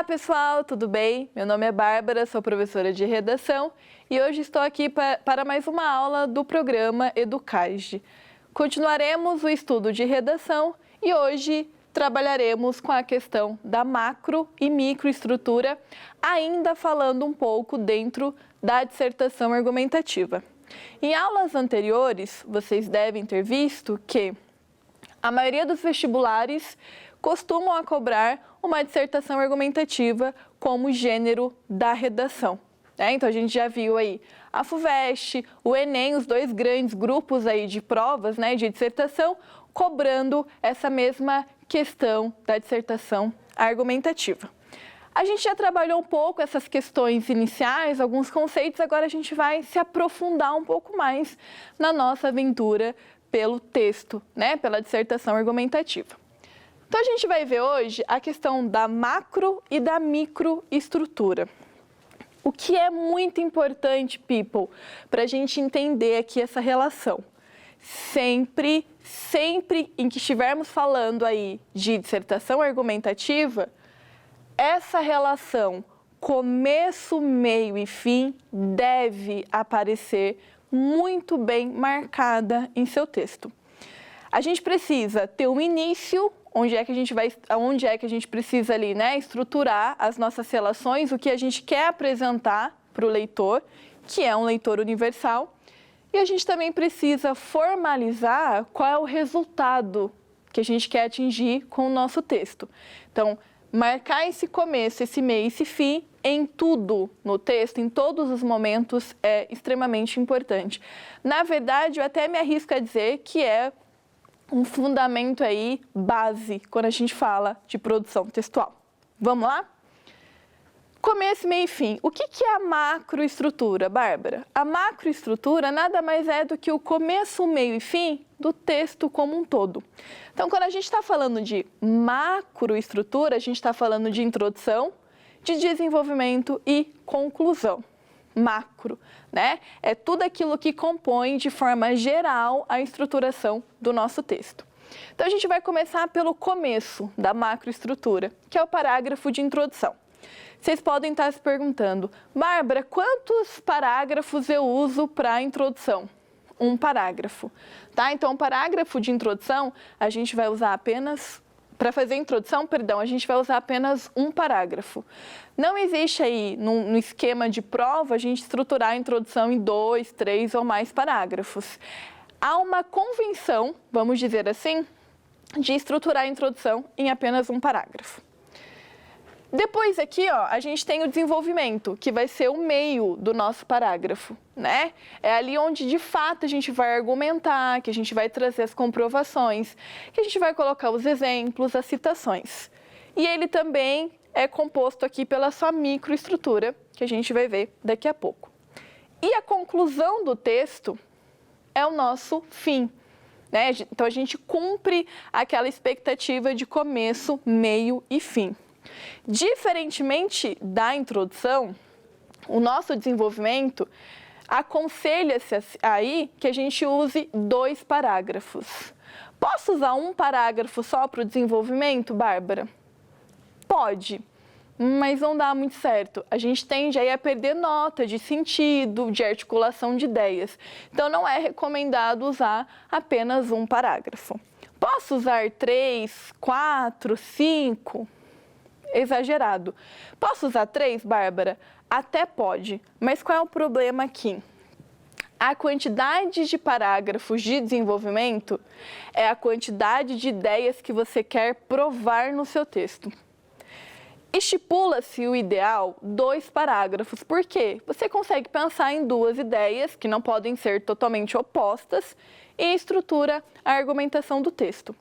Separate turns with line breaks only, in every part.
pessoal, tudo bem? Meu nome é Bárbara, sou professora de redação e hoje estou aqui para mais uma aula do programa Educage. Continuaremos o estudo de redação e hoje trabalharemos com a questão da macro e microestrutura, ainda falando um pouco dentro da dissertação argumentativa. Em aulas anteriores, vocês devem ter visto que a maioria dos vestibulares costumam a cobrar uma dissertação argumentativa como gênero da redação. Então, a gente já viu aí a FUVEST, o Enem, os dois grandes grupos aí de provas de dissertação, cobrando essa mesma questão da dissertação argumentativa. A gente já trabalhou um pouco essas questões iniciais, alguns conceitos, agora a gente vai se aprofundar um pouco mais na nossa aventura pelo texto, pela dissertação argumentativa. Então, a gente vai ver hoje a questão da macro e da microestrutura. O que é muito importante, people, para a gente entender aqui essa relação. Sempre em que estivermos falando aí de dissertação argumentativa, essa relação começo, meio e fim deve aparecer muito bem marcada em seu texto. A gente precisa ter um início, onde é que a gente precisa ali, estruturar as nossas relações, o que a gente quer apresentar para o leitor, que é um leitor universal. E a gente também precisa formalizar qual é o resultado que a gente quer atingir com o nosso texto. Então, marcar esse começo, esse meio e esse fim em tudo no texto, em todos os momentos, é extremamente importante. Na verdade, eu até me arrisco a dizer que é um fundamento aí, base, quando a gente fala de produção textual. Vamos lá? Começo, meio e fim. O que é a macroestrutura, Bárbara? A macroestrutura nada mais é do que o começo, meio e fim do texto como um todo. Então, quando a gente está falando de macroestrutura, a gente está falando de introdução, de desenvolvimento e conclusão. Macro, É tudo aquilo que compõe de forma geral a estruturação do nosso texto. Então, a gente vai começar pelo começo da macroestrutura, que é o parágrafo de introdução. Vocês podem estar se perguntando, Bárbara, quantos parágrafos eu uso para a introdução? Um parágrafo, Então, o parágrafo de introdução, a gente vai usar apenas... Para fazer a introdução, a gente vai usar apenas um parágrafo. Não existe aí, no esquema de prova, a gente estruturar a introdução em 2, 3 ou mais parágrafos. Há uma convenção, vamos dizer assim, de estruturar a introdução em apenas um parágrafo. Depois aqui, a gente tem o desenvolvimento, que vai ser o meio do nosso parágrafo, É ali onde, de fato, a gente vai argumentar, que a gente vai trazer as comprovações, que a gente vai colocar os exemplos, as citações. E ele também é composto aqui pela sua microestrutura, que a gente vai ver daqui a pouco. E a conclusão do texto é o nosso fim, Então, a gente cumpre aquela expectativa de começo, meio e fim. Diferentemente da introdução, o nosso desenvolvimento aconselha-se aí que a gente use 2 parágrafos. Posso usar um parágrafo só para o desenvolvimento, Bárbara? Pode, mas não dá muito certo. A gente tende aí a perder nota de sentido, de articulação de ideias. Então, não é recomendado usar apenas um parágrafo. Posso usar 3, 4, 5? Exagerado. Posso usar 3, Bárbara? Até pode, mas qual é o problema aqui? A quantidade de parágrafos de desenvolvimento é a quantidade de ideias que você quer provar no seu texto. Estipula-se o ideal 2 parágrafos, porque você consegue pensar em 2 ideias que não podem ser totalmente opostas e estrutura a argumentação do texto.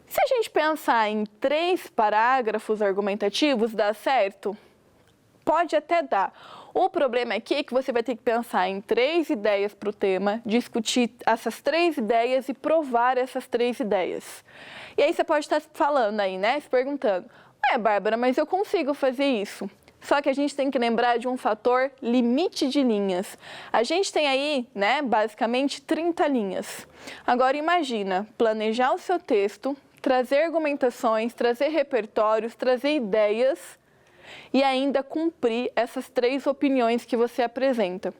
Se a gente pensar em 3 parágrafos argumentativos, dá certo? Pode até dar. O problema aqui é que você vai ter que pensar em 3 ideias para o tema, discutir essas 3 ideias e provar essas 3 ideias. E aí você pode estar falando aí, se perguntando, Bárbara, mas eu consigo fazer isso? Só que a gente tem que lembrar de um fator limite de linhas. A gente tem aí, basicamente 30 linhas. Agora imagina, planejar o seu texto, trazer argumentações, trazer repertórios, trazer ideias e ainda cumprir essas 3 opiniões que você apresenta.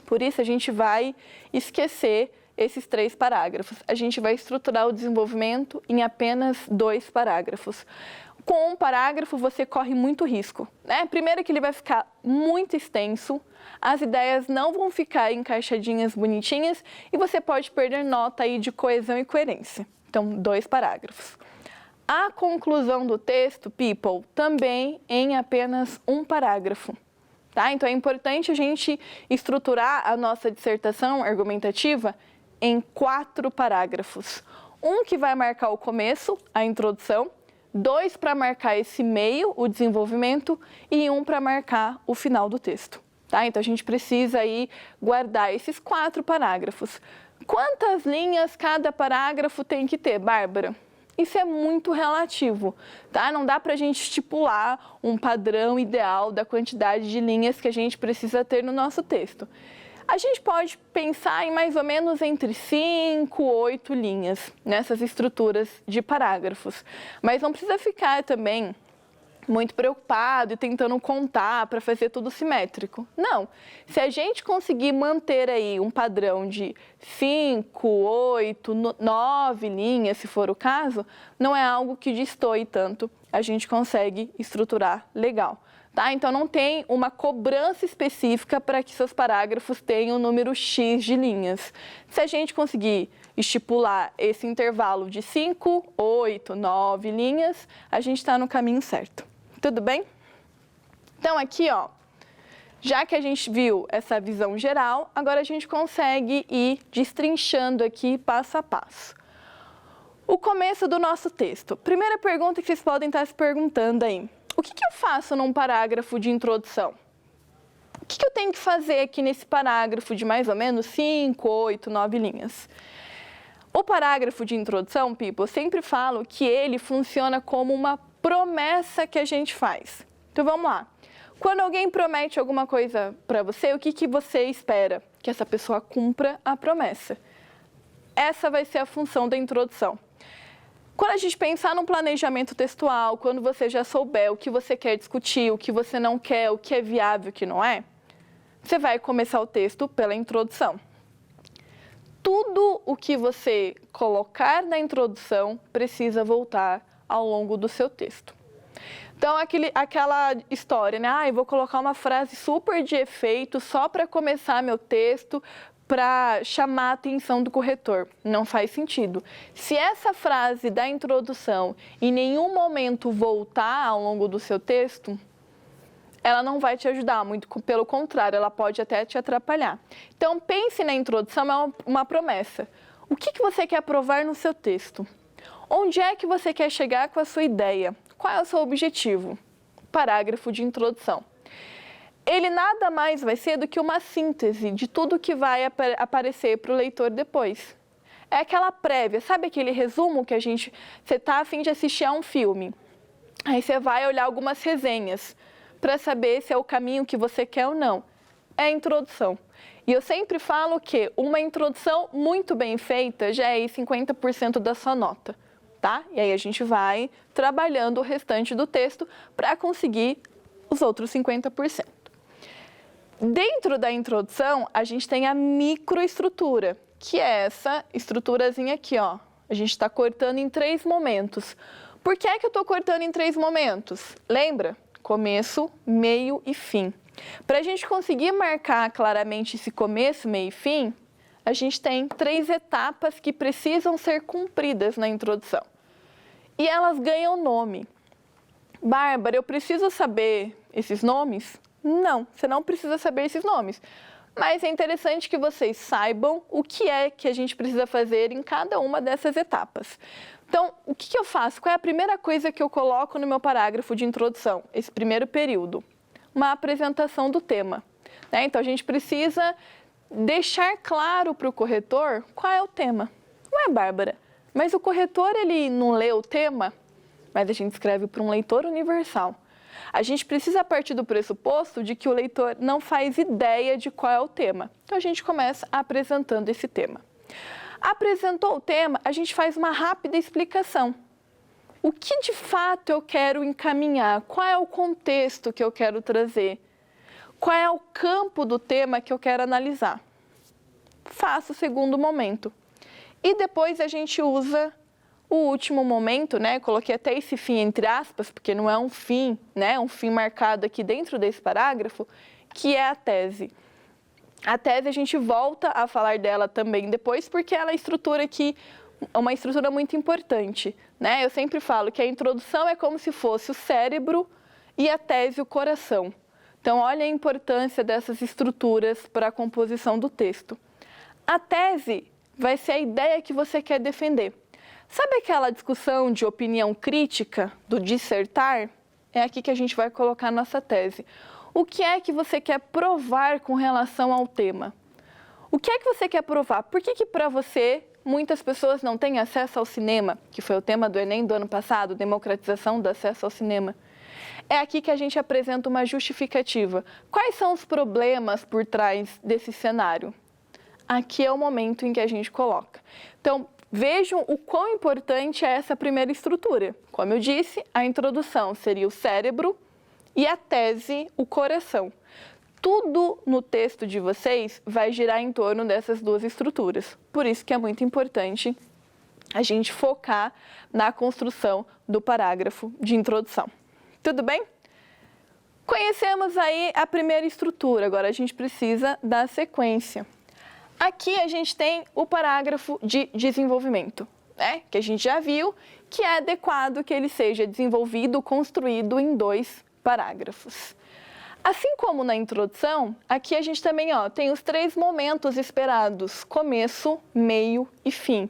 Por isso, a gente vai esquecer esses 3 parágrafos. A gente vai estruturar o desenvolvimento em apenas 2 parágrafos. Com um parágrafo, você corre muito risco, né? Primeiro que ele vai ficar muito extenso, as ideias não vão ficar encaixadinhas, bonitinhas, e você pode perder nota aí de coesão e coerência. Então, 2 parágrafos. A conclusão do texto, people, também em apenas 1 parágrafo. Tá? Então, é importante a gente estruturar a nossa dissertação argumentativa em 4 parágrafos. Um que vai marcar o começo, a introdução, 2 para marcar esse meio, o desenvolvimento, e 1 para marcar o final do texto. Tá? Então, a gente precisa aí guardar esses 4 parágrafos. Quantas linhas cada parágrafo tem que ter, Bárbara? Isso é muito relativo, tá? Não dá para a gente estipular um padrão ideal da quantidade de linhas que a gente precisa ter no nosso texto. A gente pode pensar em mais ou menos entre 5 ou 8 linhas nessas estruturas de parágrafos, mas não precisa ficar também muito preocupado e tentando contar para fazer tudo simétrico. Não, se a gente conseguir manter aí um padrão de 5, 8, 9 linhas, se for o caso, não é algo que destoe tanto, a gente consegue estruturar legal. Tá? Então, não tem uma cobrança específica para que seus parágrafos tenham um número X de linhas. Se a gente conseguir estipular esse intervalo de 5, 8, 9 linhas, a gente está no caminho certo. Tudo bem? Então, aqui, ó, já que a gente viu essa visão geral, agora a gente consegue ir destrinchando aqui passo a passo. O começo do nosso texto. Primeira pergunta que vocês podem estar se perguntando aí. O que eu faço num parágrafo de introdução? O que eu tenho que fazer aqui nesse parágrafo de mais ou menos 5, 8, 9 linhas? O parágrafo de introdução, people, eu sempre falo que ele funciona como uma promessa que a gente faz. Então, vamos lá. Quando alguém promete alguma coisa para você, o que você espera? Que essa pessoa cumpra a promessa. Essa vai ser a função da introdução. Quando a gente pensar num planejamento textual, quando você já souber o que você quer discutir, o que você não quer, o que é viável e o que não é, você vai começar o texto pela introdução. Tudo o que você colocar na introdução precisa voltar ao longo do seu texto. Então, aquela história, né? Eu vou colocar uma frase super de efeito só para começar meu texto, para chamar a atenção do corretor. Não faz sentido. Se essa frase da introdução em nenhum momento voltar ao longo do seu texto, ela não vai te ajudar, muito pelo contrário, ela pode até te atrapalhar. Então, pense na introdução, é uma promessa. O que você quer provar no seu texto? Onde é que você quer chegar com a sua ideia? Qual é o seu objetivo? Parágrafo de introdução. Ele nada mais vai ser do que uma síntese de tudo que vai aparecer para o leitor depois. É aquela prévia, sabe aquele resumo que você está a fim de assistir a um filme? Aí você vai olhar algumas resenhas para saber se é o caminho que você quer ou não. É a introdução. E eu sempre falo que uma introdução muito bem feita já é 50% da sua nota, tá? E aí a gente vai trabalhando o restante do texto para conseguir os outros 50%. Dentro da introdução, a gente tem a microestrutura, que é essa estruturazinha aqui, ó. A gente está cortando em 3 momentos. Por que é que eu estou cortando em 3 momentos? Lembra? Começo, meio e fim. Para a gente conseguir marcar claramente esse começo, meio e fim, a gente tem 3 etapas que precisam ser cumpridas na introdução. E elas ganham nome. Bárbara, eu preciso saber esses nomes? Não, você não precisa saber esses nomes. Mas é interessante que vocês saibam o que é que a gente precisa fazer em cada uma dessas etapas. Então, o que eu faço? Qual é a primeira coisa que eu coloco no meu parágrafo de introdução? Esse primeiro período. Uma apresentação do tema. Né? Então, a gente precisa deixar claro para o corretor qual é o tema. Não é, Bárbara? Mas o corretor, ele não lê o tema, mas a gente escreve para um leitor universal. A gente precisa partir do pressuposto de que o leitor não faz ideia de qual é o tema. Então, a gente começa apresentando esse tema. Apresentou o tema, a gente faz uma rápida explicação. o que de fato eu quero encaminhar, qual é o contexto que eu quero trazer, qual é o campo do tema que eu quero analisar. Faço o segundo momento. E depois a gente usa o último momento, né? Coloquei até esse fim entre aspas, porque não é um fim, né? Um fim marcado aqui dentro desse parágrafo, que é a tese. A tese a gente volta a falar dela também depois, porque ela é uma estrutura muito importante, né? Eu sempre falo que a introdução é como se fosse o cérebro e a tese o coração. Então, olha a importância dessas estruturas para a composição do texto. A tese vai ser a ideia que você quer defender. Sabe aquela discussão de opinião crítica, do dissertar? É aqui que a gente vai colocar a nossa tese. O que é que você quer provar com relação ao tema? O que é que você quer provar? Por que para você muitas pessoas não têm acesso ao cinema, que foi o tema do Enem do ano passado, democratização do acesso ao cinema? É aqui que a gente apresenta uma justificativa. Quais são os problemas por trás desse cenário? Aqui é o momento em que a gente coloca. Então, vejam o quão importante é essa primeira estrutura. Como eu disse, a introdução seria o cérebro e a tese, o coração. Tudo no texto de vocês vai girar em torno dessas duas estruturas. Por isso que é muito importante a gente focar na construção do parágrafo de introdução. Tudo bem? Conhecemos aí a primeira estrutura, agora a gente precisa da sequência. Aqui a gente tem o parágrafo de desenvolvimento, né? Que a gente já viu que é adequado que ele seja desenvolvido, construído em 2 parágrafos. Assim como na introdução, aqui a gente também tem os 3 momentos esperados, começo, meio e fim.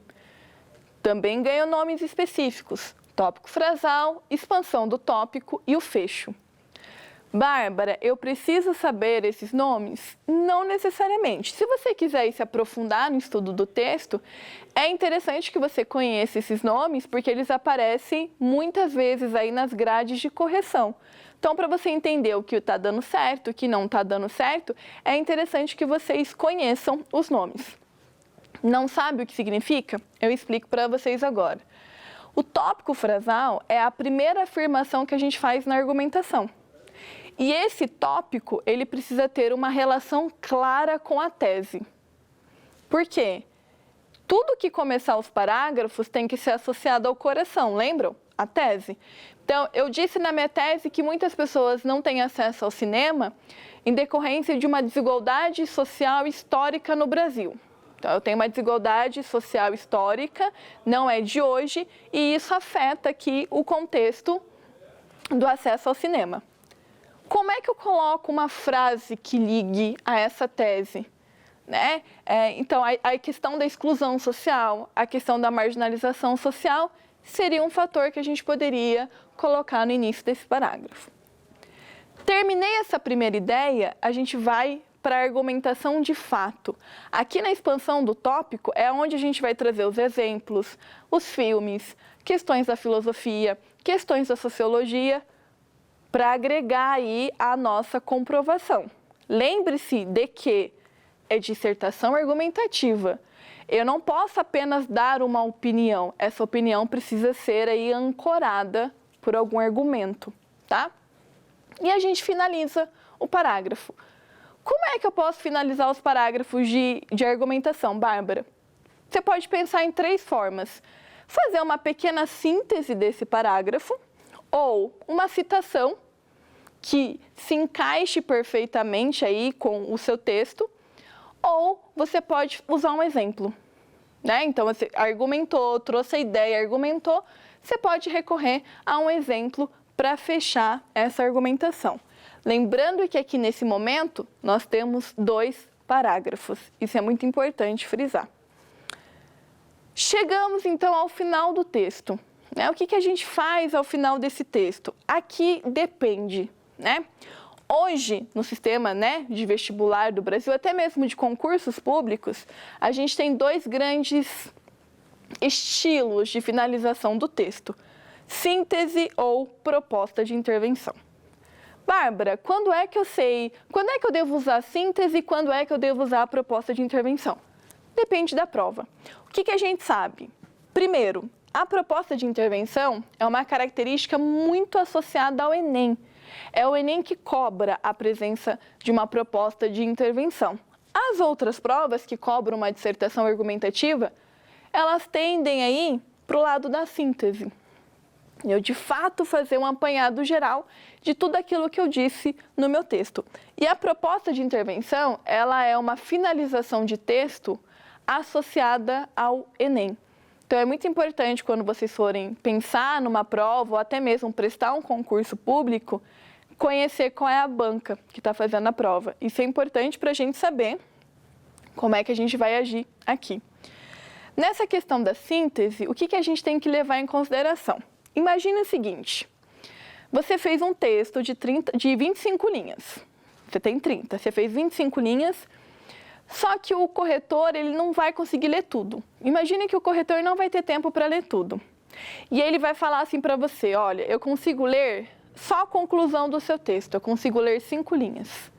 Também ganham nomes específicos, tópico frasal, expansão do tópico e o fecho. Bárbara, eu preciso saber esses nomes? Não necessariamente. Se você quiser se aprofundar no estudo do texto, é interessante que você conheça esses nomes, porque eles aparecem muitas vezes aí nas grades de correção. Então, para você entender o que está dando certo, o que não está dando certo, é interessante que vocês conheçam os nomes. Não sabe o que significa? Eu explico para vocês agora. O tópico frasal é a primeira afirmação que a gente faz na argumentação. E esse tópico, ele precisa ter uma relação clara com a tese. Por quê? Tudo que começar os parágrafos tem que ser associado ao coração, lembram? A tese. Então, eu disse na minha tese que muitas pessoas não têm acesso ao cinema em decorrência de uma desigualdade social histórica no Brasil. Então, eu tenho uma desigualdade social histórica, não é de hoje, e isso afeta aqui o contexto do acesso ao cinema. Como é que eu coloco uma frase que ligue a essa tese? Né? Então, a questão da exclusão social, a questão da marginalização social, seria um fator que a gente poderia colocar no início desse parágrafo. Terminei essa primeira ideia, a gente vai para a argumentação de fato. Aqui na expansão do tópico é onde a gente vai trazer os exemplos, os filmes, questões da filosofia, questões da sociologia, para agregar aí a nossa comprovação. Lembre-se de que é dissertação argumentativa. Eu não posso apenas dar uma opinião, essa opinião precisa ser aí ancorada por algum argumento, tá? E a gente finaliza o parágrafo. Como é que eu posso finalizar os parágrafos de argumentação, Bárbara? Você pode pensar em 3 formas. Fazer uma pequena síntese desse parágrafo, ou uma citação que se encaixe perfeitamente aí com o seu texto, ou você pode usar um exemplo, né? Então, você argumentou, trouxe a ideia, argumentou, você pode recorrer a um exemplo para fechar essa argumentação. Lembrando que aqui nesse momento nós temos 2 parágrafos, isso é muito importante frisar. Chegamos então ao final do texto. O que a gente faz ao final desse texto? Aqui depende, né? Hoje, no sistema, né, de vestibular do Brasil, até mesmo de concursos públicos, a gente tem 2 grandes estilos de finalização do texto: síntese ou proposta de intervenção. Bárbara, quando é que eu devo usar a síntese e quando é que eu devo usar a proposta de intervenção? Depende da prova. O que a gente sabe? Primeiro, A proposta de intervenção é uma característica muito associada ao Enem. É o Enem que cobra a presença de uma proposta de intervenção. As outras provas que cobram uma dissertação argumentativa, elas tendem aí para o lado da síntese. Eu, de fato, fazer um apanhado geral de tudo aquilo que eu disse no meu texto. E a proposta de intervenção, ela é uma finalização de texto associada ao Enem. Então, é muito importante quando vocês forem pensar numa prova ou até mesmo prestar um concurso público, conhecer qual é a banca que está fazendo a prova. Isso é importante para a gente saber como é que a gente vai agir aqui. Nessa questão da síntese, o que a gente tem que levar em consideração? Imagine o seguinte, você fez um texto de 25 linhas, você tem 30, você fez 25 linhas, só que o corretor ele não vai conseguir ler tudo. Imagine que o corretor não vai ter tempo para ler tudo. E ele vai falar assim para você, olha, eu consigo ler só a conclusão do seu texto, eu consigo ler 5 linhas.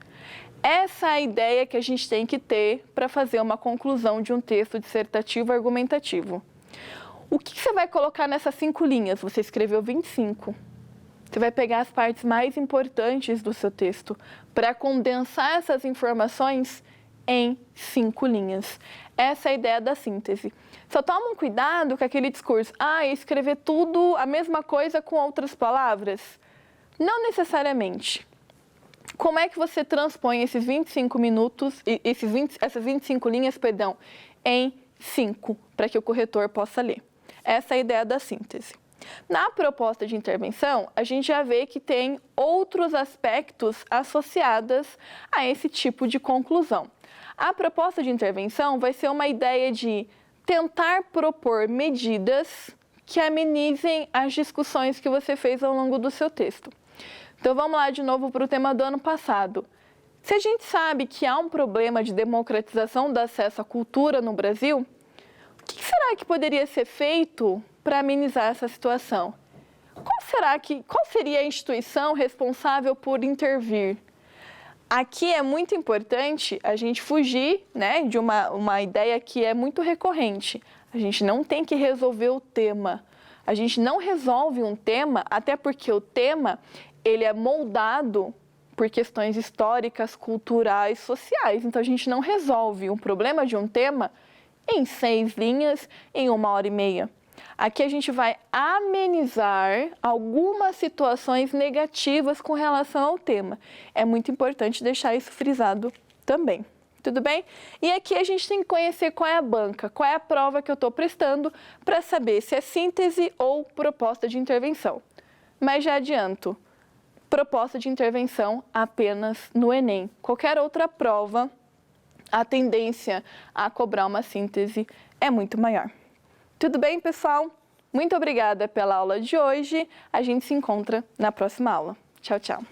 Essa é a ideia que a gente tem que ter para fazer uma conclusão de um texto dissertativo argumentativo. O que você vai colocar nessas 5 linhas? Você escreveu 25. Você vai pegar as partes mais importantes do seu texto para condensar essas informações em 5 linhas. Essa é a ideia da síntese. Só toma um cuidado com aquele discurso, escrever tudo a mesma coisa com outras palavras. Não necessariamente. Como é que você transpõe esses 25 minutos, essas 25 linhas, em 5, para que o corretor possa ler? Essa é a ideia da síntese. Na proposta de intervenção, a gente já vê que tem outros aspectos associados a esse tipo de conclusão. A proposta de intervenção vai ser uma ideia de tentar propor medidas que amenizem as discussões que você fez ao longo do seu texto. Então, vamos lá de novo para o tema do ano passado. Se a gente sabe que há um problema de democratização do acesso à cultura no Brasil, o que será que poderia ser feito para amenizar essa situação? Qual seria a instituição responsável por intervir? Aqui é muito importante a gente fugir, de uma ideia que é muito recorrente. A gente não tem que resolver o tema. A gente não resolve um tema, até porque o tema ele é moldado por questões históricas, culturais, sociais. Então, a gente não resolve um problema de um tema em 6 linhas, em 1h30. Aqui a gente vai amenizar algumas situações negativas com relação ao tema. É muito importante deixar isso frisado também. Tudo bem? E aqui a gente tem que conhecer qual é a banca, qual é a prova que eu estou prestando para saber se é síntese ou proposta de intervenção. Mas já adianto, proposta de intervenção apenas no Enem. Qualquer outra prova, a tendência a cobrar uma síntese é muito maior. Tudo bem, pessoal? Muito obrigada pela aula de hoje. A gente se encontra na próxima aula. Tchau, tchau.